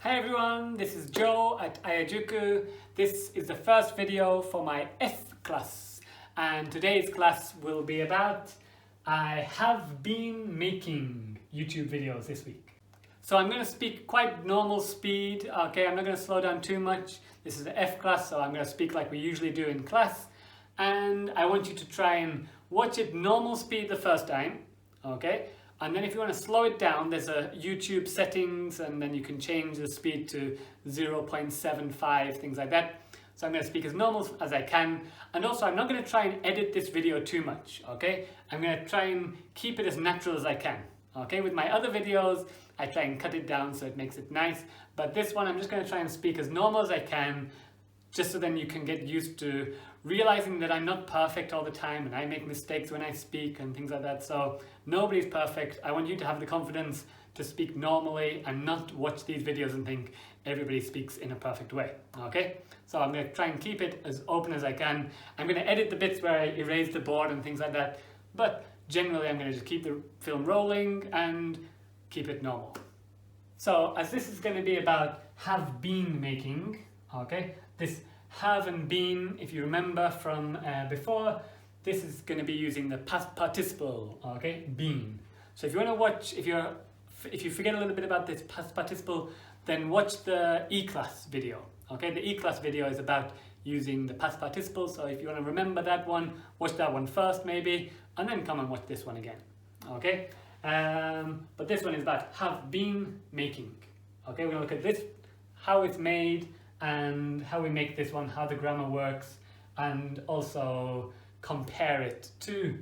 Hi everyone, this is Joe at Ayajuku. This is the first video for my F class, and today's class will be about I have been making YouTube videos this week. So I'm going to speak quite normal speed, okay, I'm not going to slow down too much. This is the F class, so I'm going to speak like we usually do in class, and I want you to try and watch it normal speed the first time, okay? And then if you want to slow it down, there's a YouTube settings, and then you can change the speed to 0.75, things like that. So I'm going to speak as normal as I can. And also I'm not going to try and edit this video too much, okay? I'm going to try and keep it as natural as I can, okay? With my other videos, I try and cut it down so it makes it nice. But this one, I'm just going to try and speak as normal as I can, just so then you can get used to realizing that I'm not perfect all the time and I make mistakes when I speak and things like that. So nobody's perfect. I want you to have the confidence to speak normally and not watch these videos and think everybody speaks in a perfect way, okay? So I'm going to try and keep it as open as I can. I'm going to edit the bits where I erase the board and things like that, but generally I'm going to just keep the film rolling and keep it normal. So as this is going to be about have been making, okay, this have and been, if you remember from before, this is going to be using the past participle, okay, been. So if you want to watch, if you forget a little bit about this past participle, then watch the E-class video, okay? The E-class video is about using the past participle, so if you want to remember that one, watch that one first maybe, and then come and watch this one again, okay? But this one is about have been making, okay? We're going to look at this, how it's made, and how we make this one, how the grammar works, and also compare it to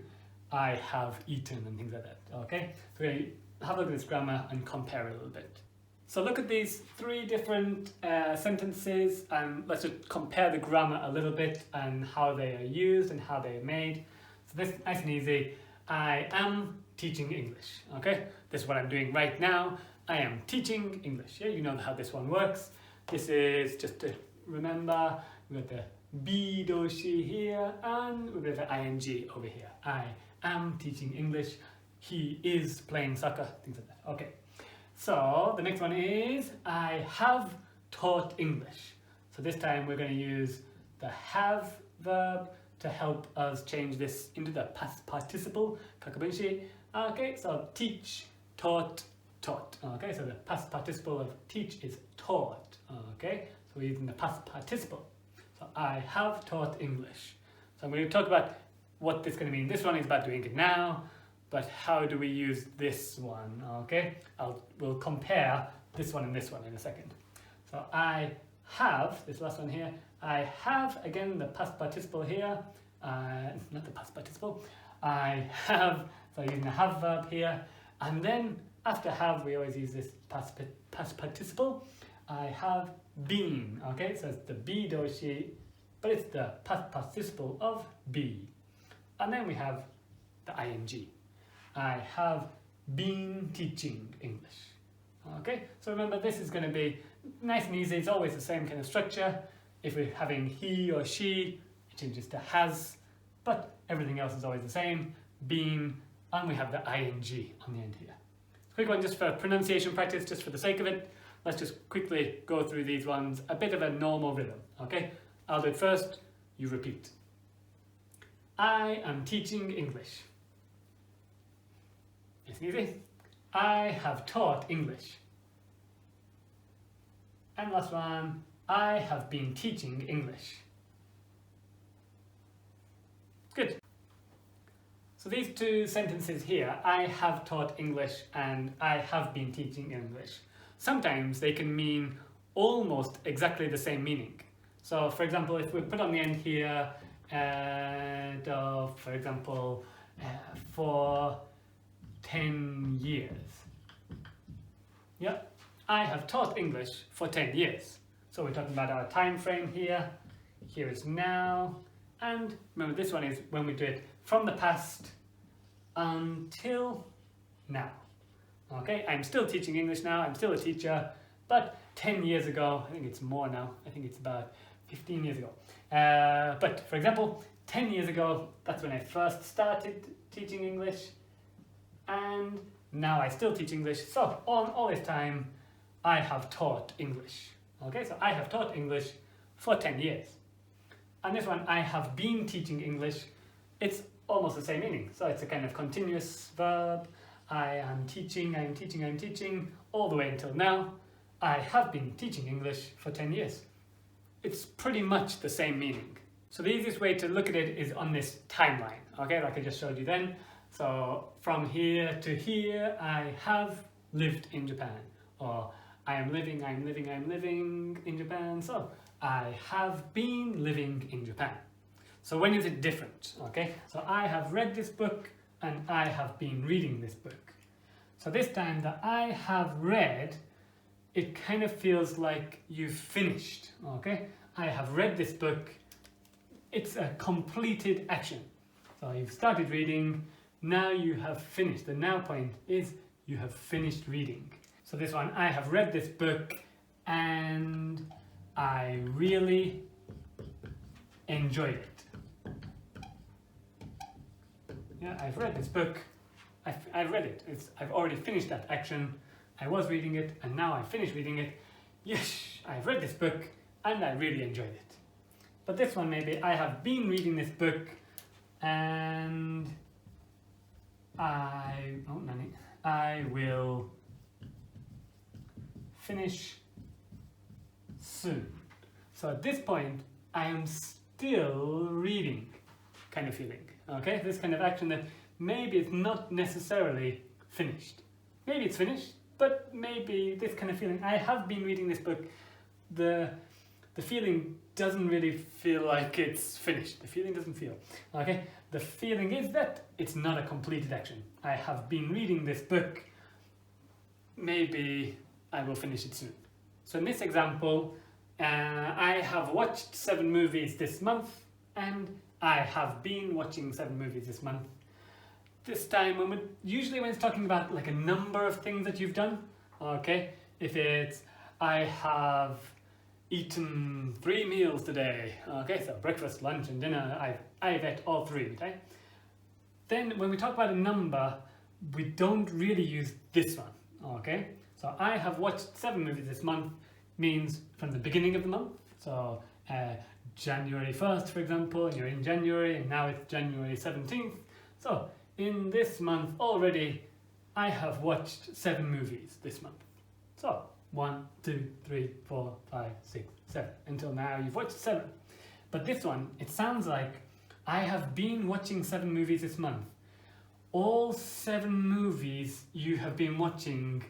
I have eaten and things like that, okay? So we're going to have a look at this grammar and compare it a little bit. So look at these three different sentences, and let's just compare the grammar a little bit and how they are used and how they are made. So this is nice and easy. I am teaching English, okay? This is what I'm doing right now. I am teaching English. Yeah, you know how this one works. This is, just to remember, we've got the be doshi here, and we've got the ing over here. I am teaching English. He is playing soccer, things like that. Okay. So the next one is I have taught English. So this time we're going to use the have verb to help us change this into the past participle, kakabunshi. Okay, so teach, taught, taught. Okay, so the past participle of teach is taught. Okay, so we're using the past participle. So I have taught English. So I'm going to talk about what this is going to mean. This one is about doing it now, but how do we use this one? Okay, we'll compare this one and this one in a second. So I have, this last one here, I have, again, the past participle here, not the past participle, I have, so using the have verb here, and then after have we always use this past participle. I have been, okay, so it's the be doshi, but it's the past participle of be. And then we have the ing. I have been teaching English. Okay, so remember this is going to be nice and easy. It's always the same kind of structure. If we're having he or she, it changes to has, but everything else is always the same. Been, and we have the ing on the end here. Quick one just for pronunciation practice, just for the sake of it. Let's just quickly go through these ones, a bit of a normal rhythm, okay? I'll do it first, you repeat. I am teaching English. Nice and easy. I have taught English. And last one, I have been teaching English. Good. So these two sentences here, I have taught English and I have been teaching English. Sometimes they can mean almost exactly the same meaning. So for example, if we put on the end here, for example, for 10 years. Yeah, I have taught English for 10 years. So we're talking about our time frame here. Here is now. And remember, this one is when we do it from the past until now. Okay, I'm still teaching English now, I'm still a teacher, but 10 years ago, I think it's more now, I think it's about 15 years ago. But for example, 10 years ago, that's when I first started teaching English, and now I still teach English. So all this time, I have taught English. Okay, so I have taught English for 10 years. And this one, I have been teaching English, it's almost the same meaning. So it's a kind of continuous verb. I am teaching, I'm teaching, I'm teaching, all the way until now. I have been teaching English for 10 years. It's pretty much the same meaning. So the easiest way to look at it is on this timeline, okay, like I just showed you then. So from here to here, I have lived in Japan, or I am living in Japan. So I have been living in Japan. So when is it different? Okay, so I have read this book and I have been reading this book. So this time that I have read, it kind of feels like you've finished. Okay, I have read this book. It's a completed action. So you've started reading, now you have finished. The now point is you have finished reading. So this one, I have read this book and I really enjoyed it. Yeah, I've read this book, I've read it. I've already finished that action. I was reading it and now I finished reading it. Yes, I've read this book and I really enjoyed it. But this one maybe, I have been reading this book and I will finish soon. So at this point, I am still reading kind of feeling. Okay, this kind of action that maybe it's not necessarily finished. Maybe it's finished, but maybe this kind of feeling. I have been reading this book. The feeling doesn't really feel like it's finished. The feeling doesn't feel. Okay, the feeling is that it's not a completed action. I have been reading this book. Maybe I will finish it soon. So in this example, I have watched 7 movies this month and I have been watching 7 movies this month. This time, usually when it's talking about like a number of things that you've done, okay, if it's I have eaten 3 meals today, okay, so breakfast, lunch and dinner, I've ate all 3, okay? Then when we talk about a number, we don't really use this one, okay? So I have watched 7 movies this month means from the beginning of the month, so January 1st, for example, and you're in January, and now it's January 17th. So in this month already, I have watched 7 movies this month. So 1, 2, 3, 4, 5, 6, 7. Until now you've watched 7. But this one, it sounds like I have been watching 7 movies this month. All 7 movies you have been watching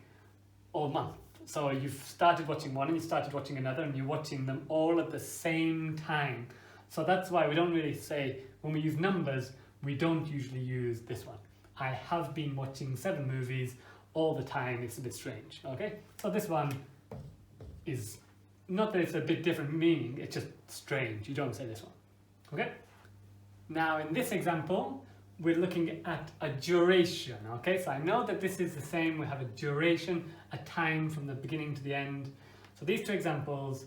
all month. So you've started watching one and you started watching another and you're watching them all at the same time. So that's why we don't really say, when we use numbers, we don't usually use this one. I have been watching 7 movies all the time. It's a bit strange, okay? So this one is, not that it's a bit different meaning, it's just strange. You don't say this one, okay? Now in this example, we're looking at a duration, okay? So I know that this is the same, we have a duration, a time from the beginning to the end. So these 2 examples,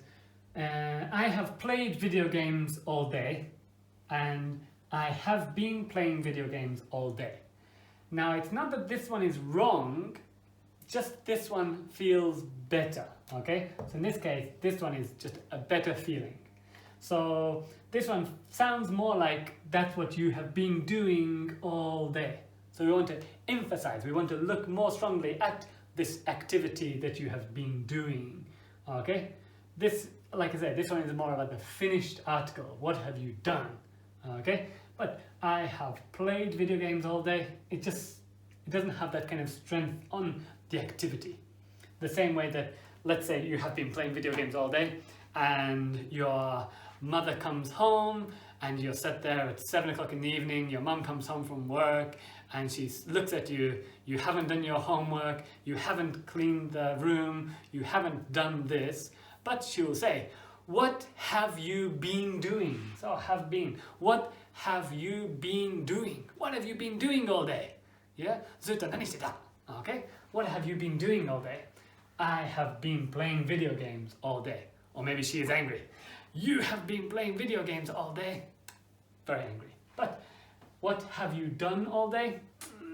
I have played video games all day and I have been playing video games all day. Now it's not that this one is wrong, just this one feels better, okay? So in this case, this one is just a better feeling. So this one sounds more like that's what you have been doing all day. So we want to emphasize, we want to look more strongly at this activity that you have been doing, okay? This, like I said, this one is more about the finished article. What have you done, okay? But I have played video games all day. It doesn't have that kind of strength on the activity. The same way that, let's say you have been playing video games all day and your mother comes home and you're sat there at 7 o'clock in the evening, your mum comes home from work and she looks at you, you haven't done your homework, you haven't cleaned the room, you haven't done this, but she will say, what have you been doing? So have been. What have you been doing? What have you been doing all day? Yeah? ずっと何してた? Okay? What have you been doing all day? I have been playing video games all day. Or maybe she is angry. You have been playing video games all day. Very angry. But what have you done all day?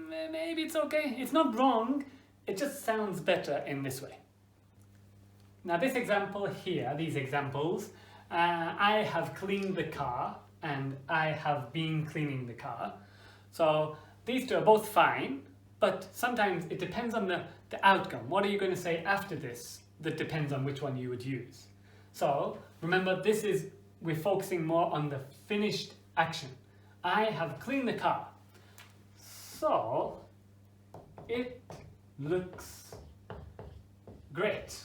Maybe it's okay. It's not wrong. It just sounds better in this way. Now this example here, these examples, I have cleaned the car and I have been cleaning the car. So these two are both fine, but sometimes it depends on the outcome. What are you going to say after this that depends on which one you would use? So remember, we're focusing more on the finished action. I have cleaned the car. So it looks great.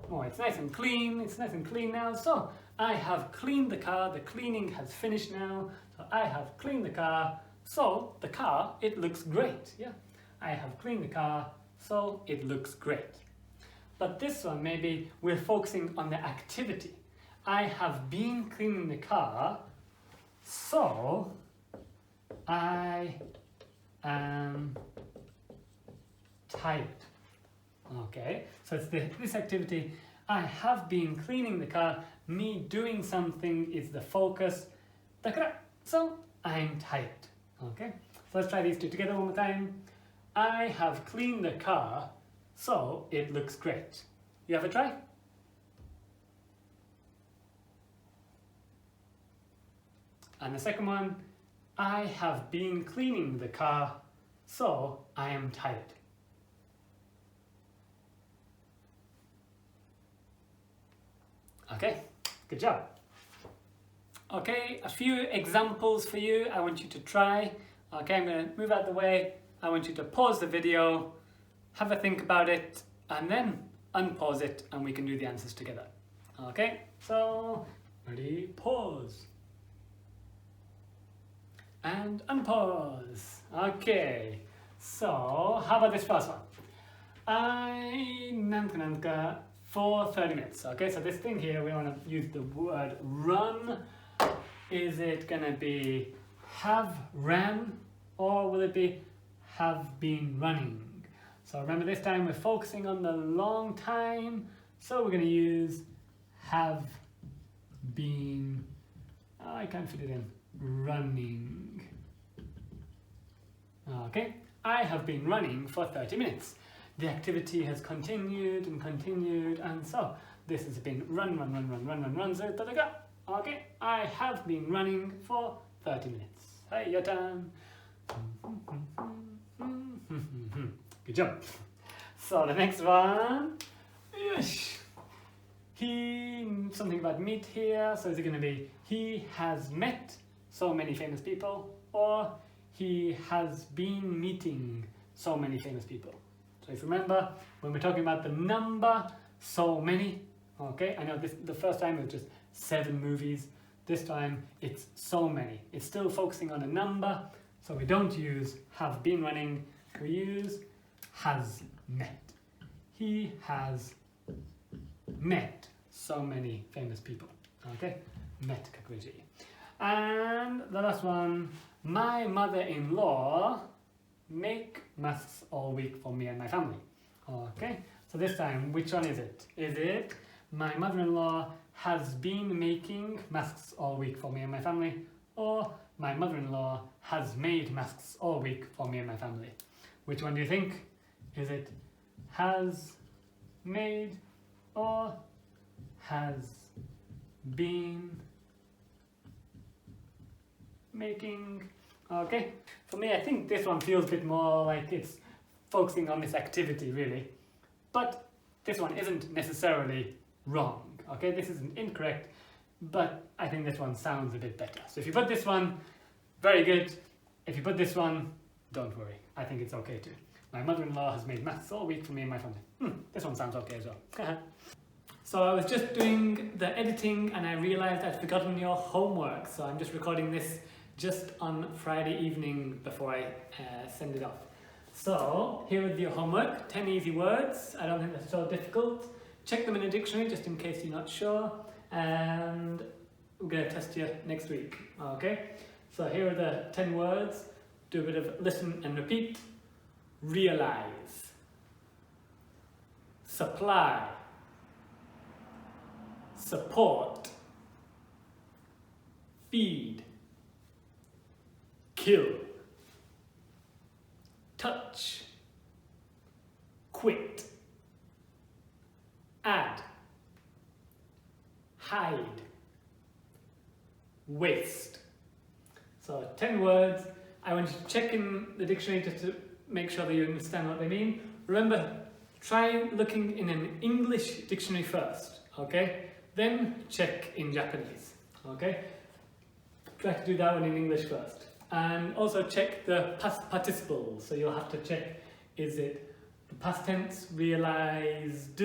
Oh, it's nice and clean. It's nice and clean now. So I have cleaned the car. The cleaning has finished now. So I have cleaned the car. So the car, it looks great. Yeah, I have cleaned the car. So it looks great. But this one, maybe we're focusing on the activity. I have been cleaning the car. So I am tired. Okay, so it's this activity. I have been cleaning the car. Me doing something is the focus. So I'm tired. Okay, so let's try these two together one more time. I have cleaned the car, so it looks great. You have a try? And the second one, I have been cleaning the car, so I am tired. Okay, good job. Okay, a few examples for you I want you to try. Okay, I'm going to move out the way. I want you to pause the video, have a think about it, and then unpause it and we can do the answers together. Okay, so ready, pause. And unpause. Okay, so how about this first one? For 30 minutes. Okay, so this thing here, we want to use the word run. Is it going to be have ran, or will it be have been running? So remember, this time we're focusing on the long time, so we're going to use have been, I can't fit it in, running. Okay, I have been running for 30 minutes. The activity has continued, and so this has been run, so okay, I have been running for 30 minutes. Hey, your turn. Good job. So the next one, something about meet here, so is it going to be he has met so many famous people, or he has been meeting so many famous people? So if you remember, when we're talking about the number, so many, okay, I know the first time it was just 7 movies, this time it's so many. It's still focusing on a number, so we don't use have been running, we use has met. He has met so many famous people, okay, met. And the last one, my mother-in-law make masks all week for me and my family. Okay, so this time, which one is it? Is it my mother-in-law has been making masks all week for me and my family, or my mother-in-law has made masks all week for me and my family? Which one do you think? Is it has made or has been making? Okay, for me I think this one feels a bit more like it's focusing on this activity really, but this one isn't necessarily wrong. Okay, this isn't incorrect, but I think this one sounds a bit better. So if you put this one, very good. If you put this one, don't worry, I think it's okay too. My mother-in-law has made maths all week for me and my family. This one sounds okay as well. So I was just doing the editing and I realized I'd forgotten your homework, so I'm just recording this just on Friday evening before I send it off. So here is your homework, 10 easy words. I don't think that's so difficult. Check them in a dictionary just in case you're not sure, and we're going to test you next week. Okay, so here are the 10 words. Do a bit of listen and repeat. Realize, supply, support, feed, kill, touch, quit, waste. So 10 words. I want you to check in the dictionary just to make sure that you understand what they mean. Remember, try looking in an English dictionary first, okay? Then check in Japanese, okay? Try to do that one in English first. And also check the past participles. So you'll have to check, is it the past tense, realized?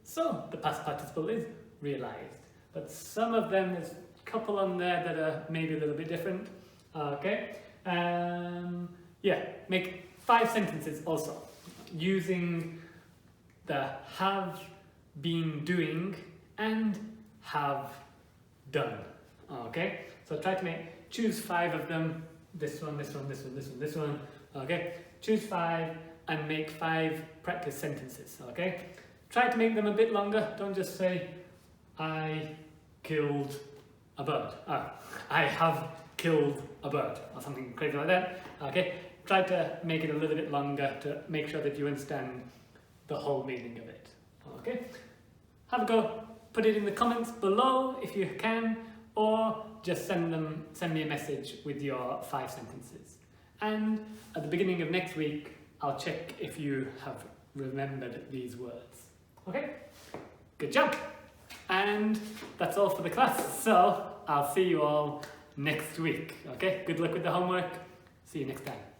So the past participle is realized. But some of them, there's a couple on there that are maybe a little bit different, okay? Yeah, make 5 sentences also using the have been doing and have done. Okay, so try to choose 5 of them. This one, this one, this one, this one, this one. Okay, choose 5 and make 5 practice sentences. Okay, try to make them a bit longer. Don't just say I killed a bird. I have killed a bird or something crazy like that. Okay, try to make it a little bit longer to make sure that you understand the whole meaning of it. Okay, have a go. Put it in the comments below if you can, or just send me a message with your 5 sentences. And at the beginning of next week, I'll check if you have remembered these words. Okay, good job. And that's all for the class. So I'll see you all next week. Okay, good luck with the homework. See you next time.